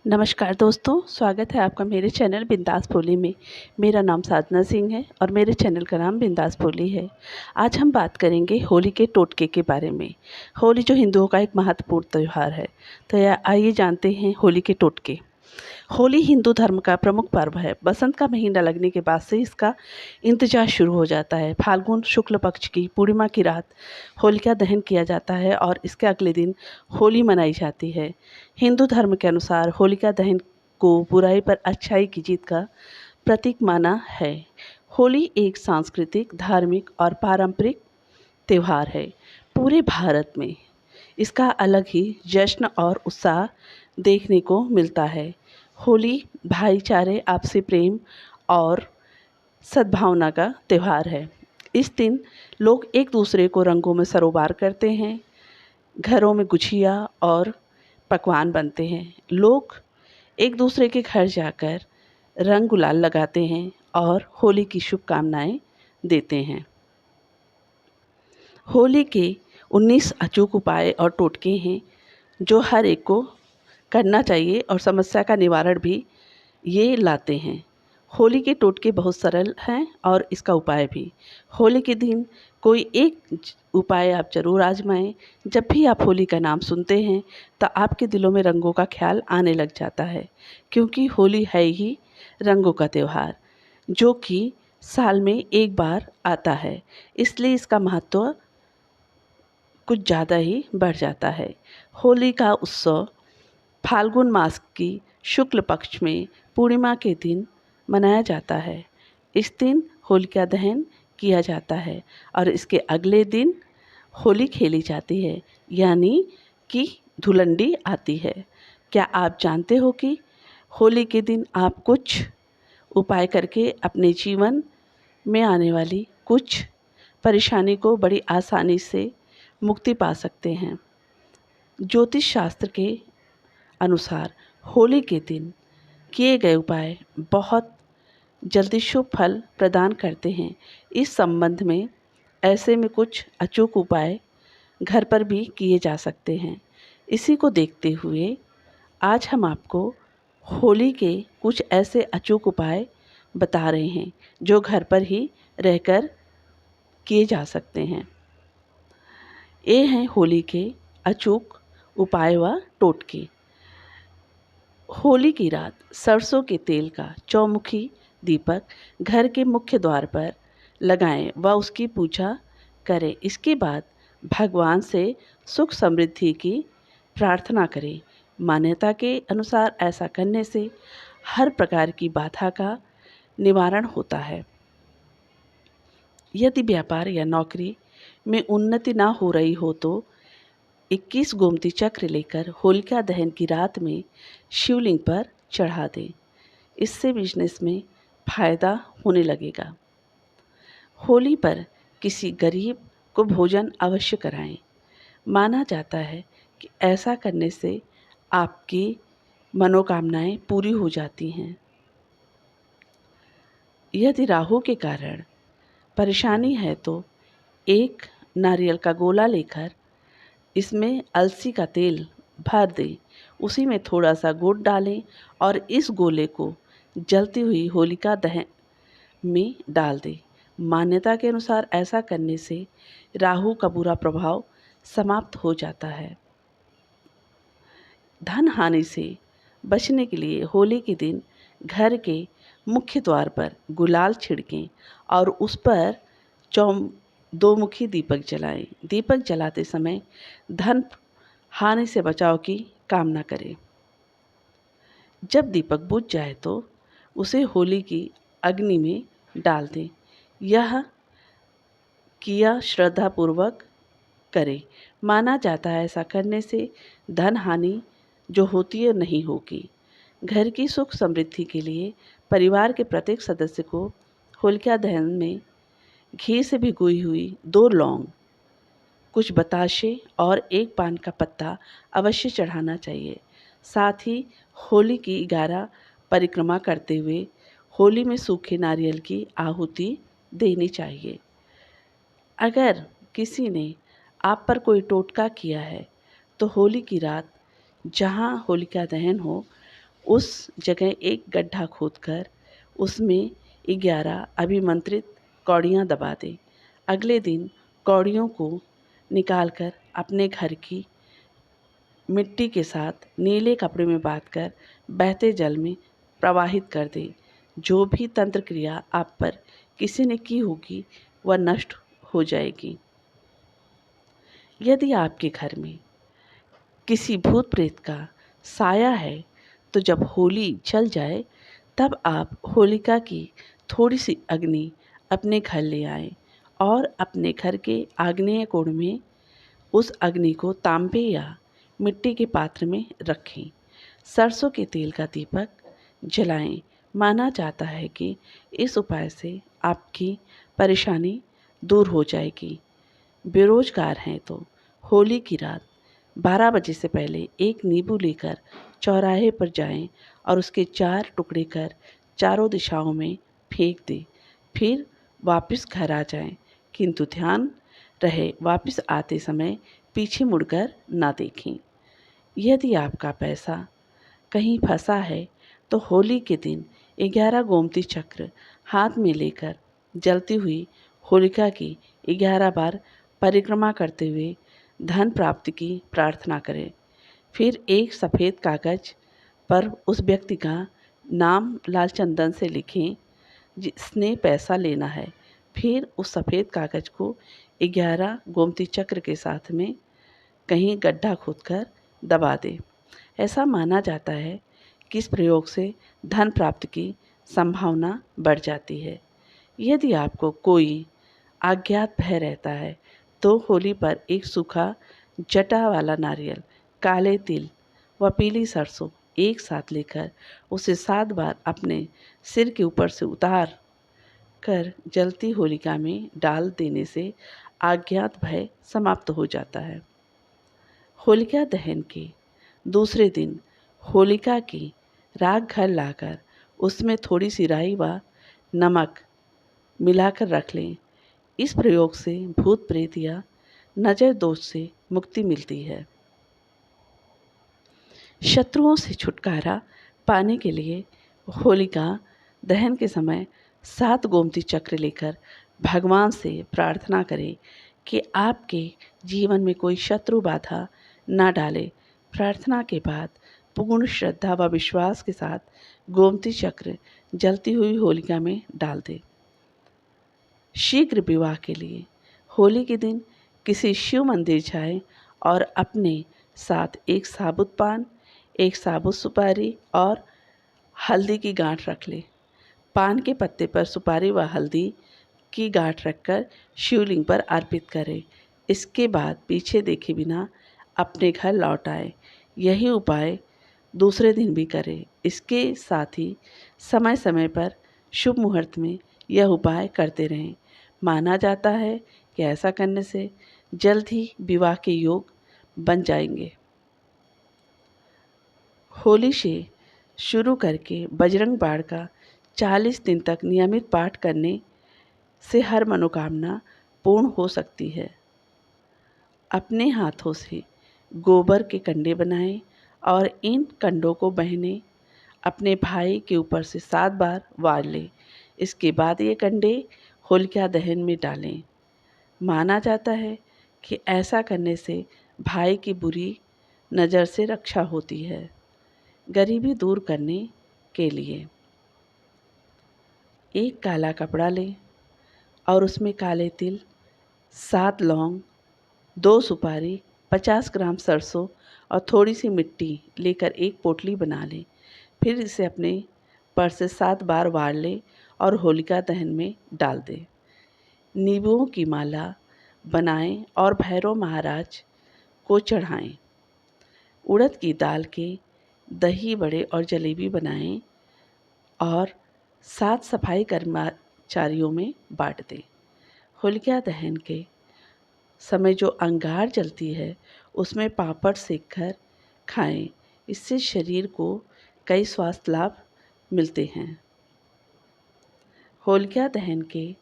नमस्कार दोस्तों, स्वागत है आपका मेरे चैनल बिंदास बोली में। मेरा नाम साधना सिंह है और मेरे चैनल का नाम बिंदास बोली है। आज हम बात करेंगे होली के टोटके के बारे में। होली जो हिंदुओं का एक महत्वपूर्ण त्यौहार है, तो आइए जानते हैं होली के टोटके। होली हिंदू धर्म का प्रमुख पर्व है। बसंत का महीना लगने के बाद से इसका इंतजार शुरू हो जाता है। फाल्गुन शुक्ल पक्ष की पूर्णिमा की रात होलिका दहन किया जाता है और इसके अगले दिन होली मनाई जाती है। हिंदू धर्म के अनुसार होलिका दहन को बुराई पर अच्छाई की जीत का प्रतीक माना है। होली एक सांस्कृतिक, धार्मिक और पारंपरिक त्यौहार है। पूरे भारत में इसका अलग ही जश्न और उत्साह देखने को मिलता है। होली भाईचारे, आपसी प्रेम और सद्भावना का त्यौहार है। इस दिन लोग एक दूसरे को रंगों में सरोबार करते हैं। घरों में गुझिया और पकवान बनते हैं। लोग एक दूसरे के घर जाकर रंग गुलाल लगाते हैं और होली की शुभकामनाएं देते हैं। होली के 19 अचूक उपाय और टोटके हैं जो हर एक को करना चाहिए और समस्या का निवारण भी ये लाते हैं। होली के टोटके बहुत सरल हैं और इसका उपाय भी। होली के दिन कोई एक उपाय आप ज़रूर आजमाएं। जब भी आप होली का नाम सुनते हैं तो आपके दिलों में रंगों का ख्याल आने लग जाता है, क्योंकि होली है ही रंगों का त्यौहार जो कि साल में एक बार आता है। इसलिए इसका महत्व कुछ ज़्यादा ही बढ़ जाता है। होली का उत्सव फाल्गुन मास की शुक्ल पक्ष में पूर्णिमा के दिन मनाया जाता है। इस दिन होलिका दहन किया जाता है और इसके अगले दिन होली खेली जाती है, यानी कि धुलंडी आती है। क्या आप जानते हो कि होली के दिन आप कुछ उपाय करके अपने जीवन में आने वाली कुछ परेशानी को बड़ी आसानी से मुक्ति पा सकते हैं। ज्योतिष शास्त्र के अनुसार होली के दिन किए गए उपाय बहुत जल्दी शुभ फल प्रदान करते हैं। इस संबंध में ऐसे में कुछ अचूक उपाय घर पर भी किए जा सकते हैं। इसी को देखते हुए आज हम आपको होली के कुछ ऐसे अचूक उपाय बता रहे हैं जो घर पर ही रहकर किए जा सकते हैं। ये हैं होली के अचूक उपाय व टोटके। होली की रात सरसों के तेल का चौमुखी दीपक घर के मुख्य द्वार पर लगाएं व उसकी पूजा करें। इसके बाद भगवान से सुख समृद्धि की प्रार्थना करें। मान्यता के अनुसार ऐसा करने से हर प्रकार की बाधा का निवारण होता है। यदि व्यापार या नौकरी में उन्नति ना हो रही हो तो 21 गोमती चक्र लेकर होलिका दहन की रात में शिवलिंग पर चढ़ा दें। इससे बिजनेस में फायदा होने लगेगा। होली पर किसी गरीब को भोजन अवश्य कराएं। माना जाता है कि ऐसा करने से आपकी मनोकामनाएं पूरी हो जाती हैं। यदि राहु के कारण परेशानी है तो एक नारियल का गोला लेकर इसमें अलसी का तेल भर दें। उसी में थोड़ा सा गुड़ डालें और इस गोले को जलती हुई होलिका दहन में डाल दें। मान्यता के अनुसार ऐसा करने से राहु का बुरा प्रभाव समाप्त हो जाता है। धन हानि से बचने के लिए होली के दिन घर के मुख्य द्वार पर गुलाल छिड़कें और उस पर दो मुखी दीपक जलाएं। दीपक जलाते समय धन हानि से बचाव की कामना करें। जब दीपक बुझ जाए तो उसे होली की अग्नि में डाल दें। यह किया श्रद्धापूर्वक करें। माना जाता है ऐसा करने से धन हानि जो होती है नहीं होगी। घर की सुख समृद्धि के लिए परिवार के प्रत्येक सदस्य को होलिका दहन में घी से भिगोई हुई 2 लौंग, कुछ बताशे और 1 पान का पत्ता अवश्य चढ़ाना चाहिए। साथ ही होली की 11 परिक्रमा करते हुए होली में सूखे नारियल की आहुति देनी चाहिए। अगर किसी ने आप पर कोई टोटका किया है तो होली की रात जहाँ होलिका दहन हो उस जगह एक गड्ढा खोदकर उसमें 11 अभिमंत्रित कौड़ियाँ दबा दें। अगले दिन कौड़ियों को निकालकर अपने घर की मिट्टी के साथ नीले कपड़े में बांधकर बहते जल में प्रवाहित कर दें। जो भी तंत्र क्रिया आप पर किसी ने की होगी वह नष्ट हो जाएगी। यदि आपके घर में किसी भूत प्रेत का साया है तो जब होली जल जाए तब आप होलिका की थोड़ी सी अग्नि अपने घर ले आएं और अपने घर के आग्नेय कोण में उस अग्नि को तांबे या मिट्टी के पात्र में रखें। सरसों के तेल का दीपक जलाएं। माना जाता है कि इस उपाय से आपकी परेशानी दूर हो जाएगी। बेरोजगार हैं तो होली की रात 12 बजे से पहले एक नींबू लेकर चौराहे पर जाएं और उसके 4 टुकड़े कर चारों दिशाओं में फेंक दें। फिर वापस घर आ जाएं, किंतु ध्यान रहे वापस आते समय पीछे मुड़कर ना देखें। यदि आपका पैसा कहीं फंसा है तो होली के दिन 11 गोमती चक्र हाथ में लेकर जलती हुई होलिका की 11 बार परिक्रमा करते हुए धन प्राप्ति की प्रार्थना करें। फिर एक सफ़ेद कागज पर उस व्यक्ति का नाम लाल चंदन से लिखें जिसने पैसा लेना है। फिर उस सफ़ेद कागज को 11 गोमती चक्र के साथ में कहीं गड्ढा खोदकर दबा दें। ऐसा माना जाता है कि इस प्रयोग से धन प्राप्ति की संभावना बढ़ जाती है। यदि आपको कोई अज्ञात भय रहता है तो होली पर एक सूखा जटा वाला नारियल, काले तिल व पीली सरसों एक साथ लेकर उसे 7 बार अपने सिर के ऊपर से उतार कर जलती होलिका में डाल देने से अज्ञात भय समाप्त हो जाता है। होलिका दहन के दूसरे दिन होलिका की राख घर लाकर उसमें थोड़ी सी राई व नमक मिलाकर रख लें। इस प्रयोग से भूत प्रेत या नजर दोष से मुक्ति मिलती है। शत्रुओं से छुटकारा पाने के लिए होलिका दहन के समय 7 गोमती चक्र लेकर भगवान से प्रार्थना करें कि आपके जीवन में कोई शत्रु बाधा ना डाले। प्रार्थना के बाद पूर्ण श्रद्धा व विश्वास के साथ गोमती चक्र जलती हुई होलिका में डाल दें। शीघ्र विवाह के लिए होली के दिन किसी शिव मंदिर जाएं और अपने साथ एक साबुत पान, एक साबुत सुपारी और हल्दी की गांठ रख लें। पान के पत्ते पर सुपारी व हल्दी की गांठ रखकर शिवलिंग पर अर्पित करें। इसके बाद पीछे देखे बिना अपने घर लौट आए। यही उपाय दूसरे दिन भी करें। इसके साथ ही समय समय पर शुभ मुहूर्त में यह उपाय करते रहें। माना जाता है कि ऐसा करने से जल्द ही विवाह के योग बन जाएंगे। होली से शुरू करके बजरंग बाण का 40 दिन तक नियमित पाठ करने से हर मनोकामना पूर्ण हो सकती है। अपने हाथों से गोबर के कंडे बनाएं और इन कंडों को बहने अपने भाई के ऊपर से 7 बार वार लें। इसके बाद ये कंडे होलिका दहन में डालें। माना जाता है कि ऐसा करने से भाई की बुरी नज़र से रक्षा होती है। गरीबी दूर करने के लिए एक काला कपड़ा लें और उसमें काले तिल, 7 लौंग, 2 सुपारी, 50 ग्राम सरसों और थोड़ी सी मिट्टी लेकर एक पोटली बना लें। फिर इसे अपने पर से 7 बार वार लें और होलिका दहन में डाल दें। नींबुओं की माला बनाएं और भैरव महाराज को चढ़ाएं। उड़द की दाल के दही बड़े और जलेबी बनाएं और 7 सफाई कर्मचारियों में बांट दें। होलिका दहन के समय जो अंगार जलती है उसमें पापड़ सेककर खाएं। इससे शरीर को कई स्वास्थ्य लाभ मिलते हैं। होलिका दहन के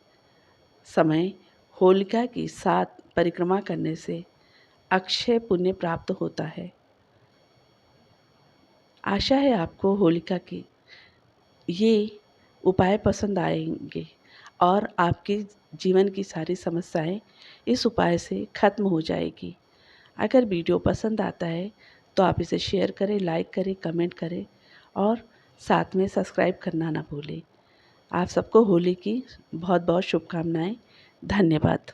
समय होलिका की 7 परिक्रमा करने से अक्षय पुण्य प्राप्त होता है। आशा है आपको होलिका के ये उपाय पसंद आएंगे और आपके जीवन की सारी समस्याएं इस उपाय से खत्म हो जाएगी। अगर वीडियो पसंद आता है तो आप इसे शेयर करें, लाइक करें, कमेंट करें और साथ में सब्सक्राइब करना ना भूलें। आप सबको होली की बहुत बहुत शुभकामनाएं। धन्यवाद।